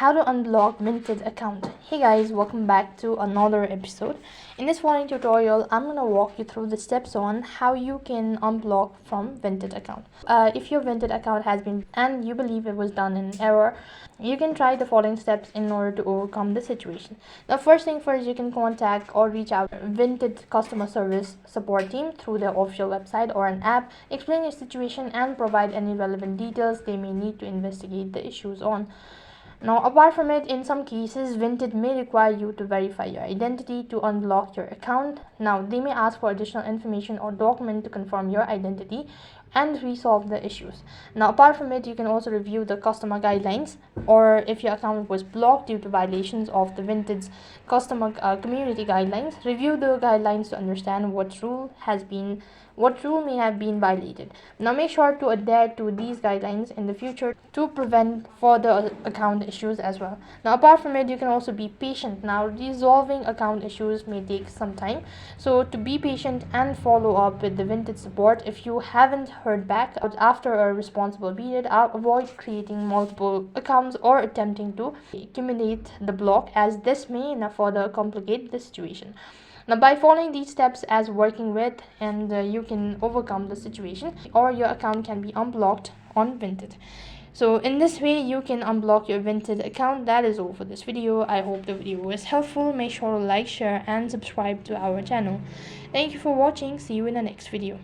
How to unblock Vinted account. Hey guys, welcome back to another episode. In this following tutorial, I'm gonna walk you through the steps on how you can unblock from Vinted account. If your Vinted account has been and you believe it was done in error, you can try the following steps in order to overcome the situation. The first thing first, you can contact or reach out Vinted customer service support team through their official website or an app. Explain your situation and provide any relevant details they may need to investigate the issues on. Now, apart from it, in some cases, Vinted may require you to verify your identity to unblock your account. Now, they may ask for additional information or document to confirm your identity and resolve the issues. Now, apart from it, you can also review the customer guidelines, or if your account was blocked due to violations of the Vinted's customer community guidelines, review the guidelines to understand what rule may have been violated. Now, make sure to adhere to these guidelines in the future to prevent further account issues as well. Now, apart from it, you can also be patient. Now, resolving account issues may take some time, so to be patient and follow up with the Vinted support. If you haven't heard back after a responsible period, avoid creating multiple accounts or attempting to accumulate the block, as this may further complicate the situation. Now, by following these steps as working with, and you can overcome the situation, or your account can be unblocked on Vinted. So in this way, you can unblock your Vinted account. That is all for this video. I hope the video was helpful. Make sure to like, share and subscribe to our channel. Thank you for watching. See you in the next video.